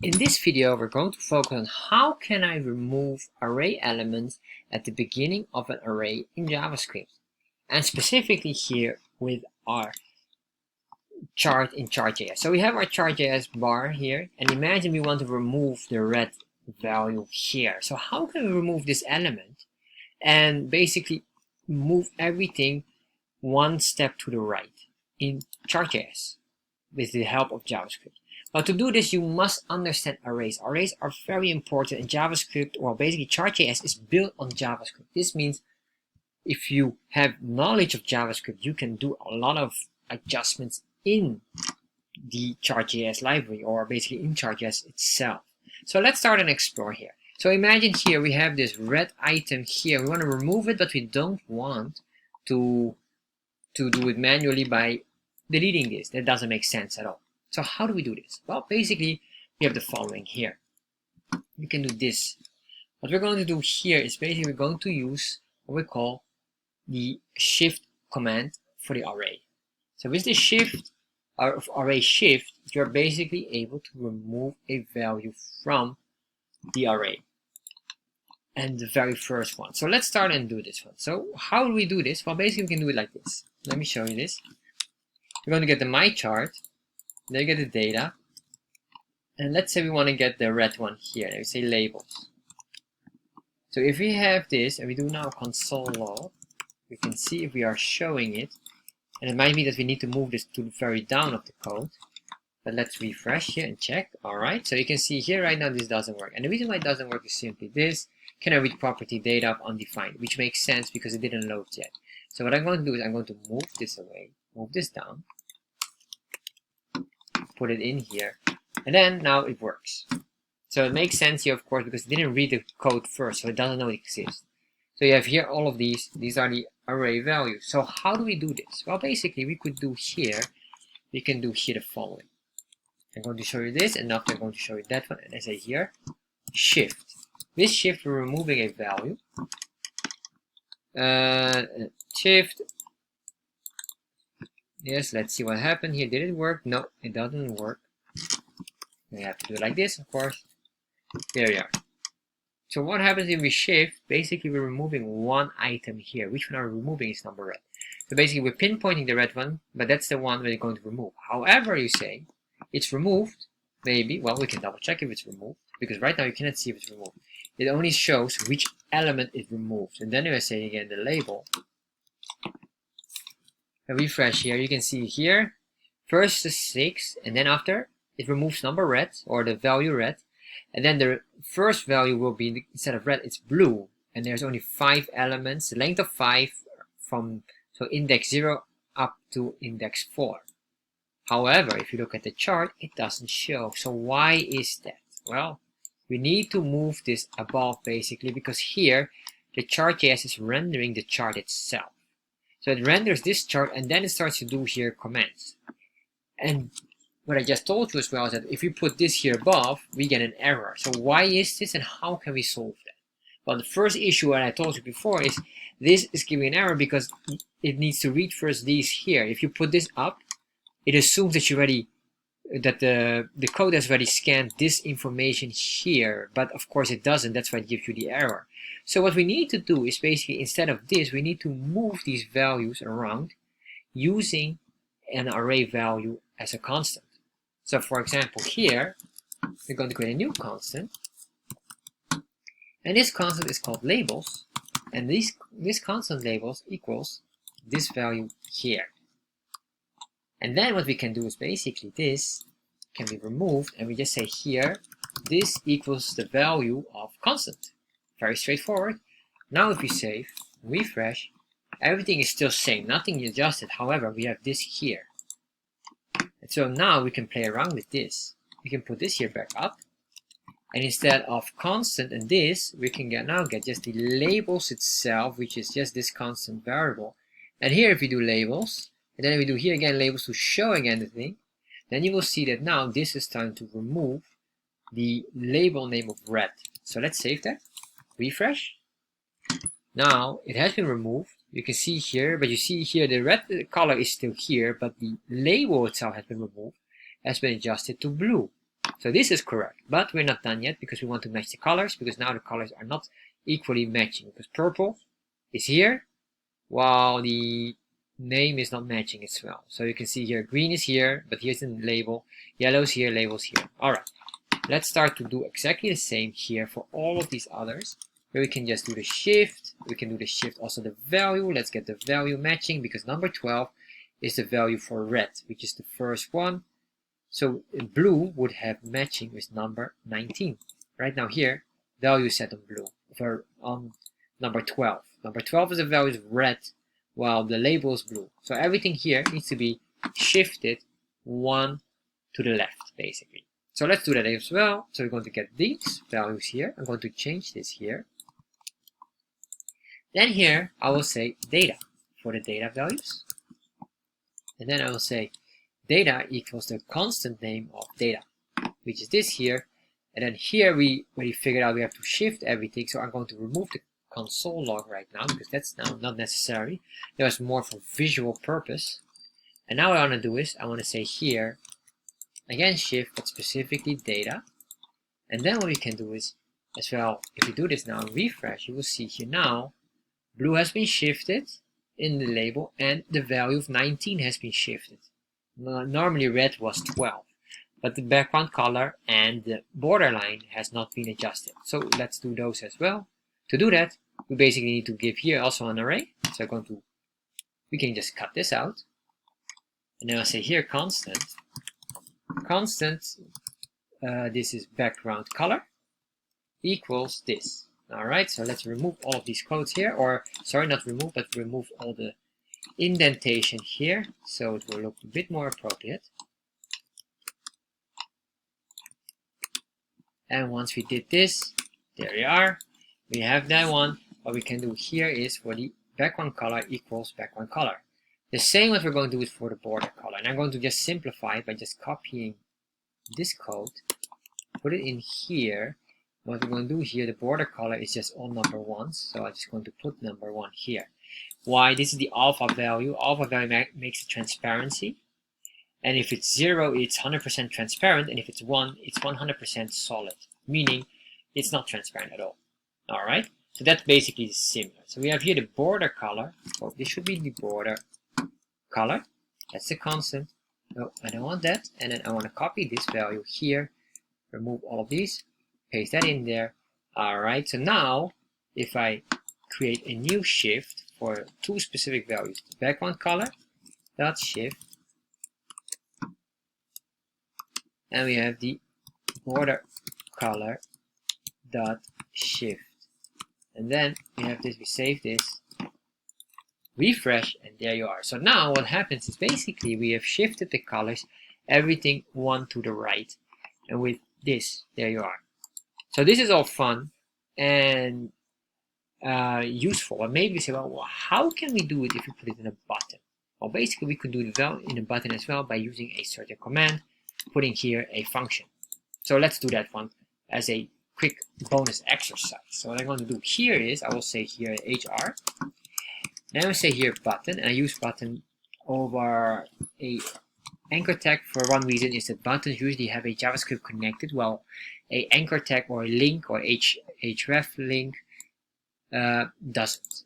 In this video, we're going to focus on how can I remove array elements at the beginning of an array in JavaScript. And specifically here with our chart in Chartjs. So we have our Chartjs bar here, and imagine we want to remove the red value here. So how can we remove this element and basically move everything one step to the right in Chartjs with the help of JavaScript? Now to do this, you must understand arrays. Arrays are very important in JavaScript, or basically Chartjs is built on JavaScript. This means if you have knowledge of JavaScript, you can do a lot of adjustments in the Chartjs library, or basically in Chartjs itself. So let's start and explore here. So imagine here we have this red item here. We want to remove it, but we don't want to do it manually by deleting this. That doesn't make sense at all. So how do we do this? Well, basically, we have the following here. We can do this. What we're going to do here is basically we're going to use what we call the shift command for the array. So with the shift, or array shift, you're basically able to remove a value from the array. And the very first one. So let's start and do this one. So how do we do this? Well, basically we can do it like this. Let me show you this. We're going to get the my chart. Then you get the data, and let's say we want to get the red one here. Let me say labels. So if we have this, and we do now console log, we can see if we are showing it, and it might be that we need to move this to the very down of the code. But let's refresh here and check. Alright, so you can see here right now this doesn't work. And the reason why it doesn't work is simply this. Can I read property data of undefined? Which makes sense because it didn't load yet. So what I'm going to do is I'm going to move this away, move this down, put it in here, and then now it works. So it makes sense here, of course, because it didn't read the code first, so it doesn't know it exists. So you have here all of these are the array values. So how do we do this? Well, basically we could do here, we can do here the following. I'm going to show you this, and now I'm going to show you that one, and I say here shift. With shift we're removing a value. Shift. Yes, let's see what happened here. Did it work? No, it doesn't work. We have to do it like this, of course. There we are. So what happens if we shift? Basically, we're removing one item here. Which one are we removing is number red. So basically, we're pinpointing the red one, but that's the one we're going to remove. However, you say it's removed, maybe. Well, we can double check if it's removed, because right now you cannot see if it's removed. It only shows which element is removed. And then if I say again the label, refresh here, you can see here first the 6, and then after it removes number red, or the value red, and then the first value will be, instead of red, it's blue, and there's only 5 elements, the length of 5 from index 0 up to index 4. However, if you look at the chart, it doesn't show. So why is that? Well, we need to move this above basically, because here the Chartjs is rendering the chart itself. So it renders this chart, and then it starts to do here commands. And what I just told you as well is that if we put this here above, we get an error. So why is this, and how can we solve that? Well, the first issue that I told you before is this is giving an error because it needs to read first these here. If you put this up, it assumes that the code has already scanned this information here, but of course it doesn't. That's why it gives you the error. So what we need to do is basically, instead of this, we need to move these values around using an array value as a constant. So for example, here we're going to create a new constant, and this constant is called labels, and this constant labels equals this value here. And then what we can do is basically this can be removed, and we just say here this equals the value of constant. Very straightforward. Now if we save, refresh, everything is still same, nothing adjusted. However, we have this here. And so now we can play around with this. We can put this here back up, and instead of constant and this, we can now get just the labels itself, which is just this constant variable. And here if we do labels, and then we do here again labels to show again the thing, then you will see that now this is time to remove the label name of red. So let's save that. Refresh. Now it has been removed. You can see here, but you see here the red color is still here, but the label itself has been removed, has been adjusted to blue. So this is correct, but we're not done yet because we want to match the colors, because now the colors are not equally matching, because purple is here while the name is not matching as well. So you can see here green is here, but here's the label, yellow is here, labels here. Alright, let's start to do exactly the same here for all of these others, where we can just do the shift. We can do the shift also the value. Let's get the value matching, because number 12 is the value for red, which is the first one. So blue would have matching with number 19. Right now here, value is set on blue, for number 12. Number 12 is the value of red, while the label is blue. So everything here needs to be shifted one to the left, basically. So let's do that as well. So we're going to get these values here. I'm going to change this here. Then here, I will say data for the data values. And then I will say data equals the constant name of data, which is this here. And then here we already figured out we have to shift everything. So I'm going to remove the console log right now, because that's now not necessary. That was more for visual purpose. And now what I want to do is I want to say here, again shift, but specifically data. And then what we can do is, as well, if we do this now and refresh, you will see here now, blue has been shifted in the label and the value of 19 has been shifted. Normally red was 12, but the background color and the borderline has not been adjusted. So let's do those as well. To do that, we basically need to give here also an array. So we can just cut this out. And then I'll say here constant, this is background color, equals this. Alright, so let's remove all of these quotes here, or sorry, not remove, but remove all the indentation here, so it will look a bit more appropriate. And once we did this, there we are. We have that one. What we can do here is for the background color equals background color. The same as we're going to do it for the border color. And I'm going to just simplify it by just copying this code, put it in here. What we're going to do here, the border color is just all number ones. So I'm just going to put number 1 here. Why? This is the alpha value. Alpha value makes transparency. And if it's 0, it's 100% transparent. And if it's 1, it's 100% solid. Meaning it's not transparent at all. Alright? So that's basically similar. So we have here the border color. Oh, this should be the border color. That's the constant. No, I don't want that. And then I want to copy this value here. Remove all of these. Paste that in there. Alright, so now if I create a new shift for 2 specific values, the background color dot shift, and we have the border color dot shift, and then we have this, we save this, refresh, and there you are. So now what happens is basically we have shifted the colors, everything one to the right, and with this, there you are. So this is all fun and useful. But maybe you say, well, how can we do it if we put it in a button? Well, basically we could do it in a button as well by using a certain command, putting here a function. So let's do that one as a quick bonus exercise. So what I'm going to do here is, I will say here HR. Then I will say here button, and I use button over a anchor tag for one reason is that buttons usually have a JavaScript connected, while a anchor tag or a link or href link doesn't.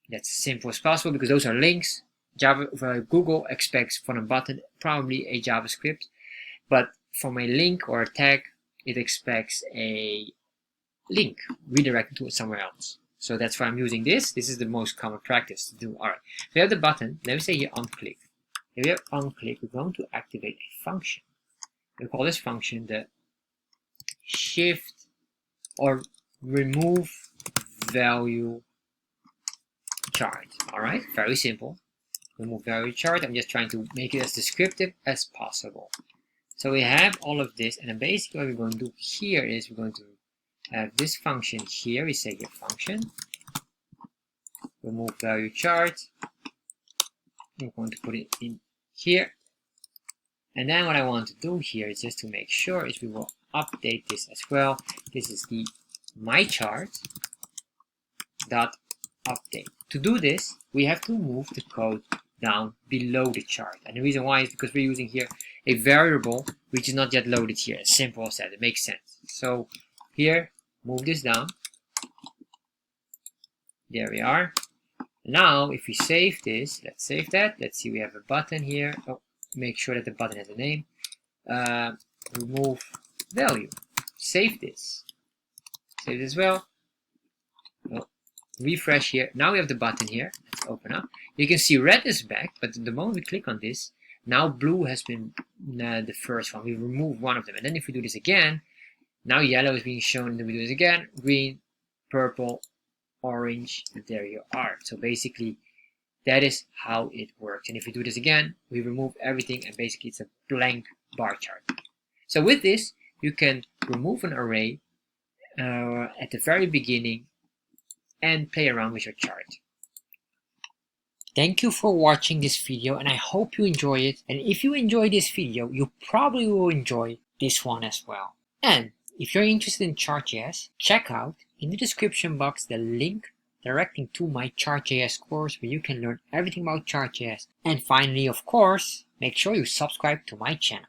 That's as simple as possible because those are links. Google expects from a button probably a JavaScript, but from a link or a tag it expects a link redirected to somewhere else. So that's why I'm using this. This is the most common practice to do. Alright, we have the button. Let me say here onClick. If we have onClick, we're going to activate a function. We call this function the shift or remove value chart. Alright, very simple. Remove value chart. I'm just trying to make it as descriptive as possible. So we have all of this, and then basically what we're going to do here is we're going to have this function here. We say here function remove value chart. I'm going to put it in here, and then what I want to do here is just to make sure is we will update this as well. This is the my chart dot update. To do this, we have to move the code down below the chart, and the reason why is because we're using here a variable which is not yet loaded here. As simple as that. It makes sense. So here, move this down. There we are. Now, if we save this, let's save that. Let's see, we have a button here. Oh, make sure that the button has a name. Remove value. Save this. Save this as well. Oh, refresh here. Now we have the button here. Let's open up. You can see red is back, but the moment we click on this, now blue has been the first one. We remove one of them. And then if we do this again, now yellow is being shown. And then we do this again. Green, purple, orange, and there you are. So basically, that is how it works. And if we do this again, we remove everything, and basically it's a blank bar chart. So with this, you can remove an array at the very beginning and play around with your chart. Thank you for watching this video, and I hope you enjoy it. And if you enjoy this video, you probably will enjoy this one as well. And if you're interested in Chartjs, check out in the description box the link directing to my Chartjs course where you can learn everything about Chartjs. And finally, of course, make sure you subscribe to my channel.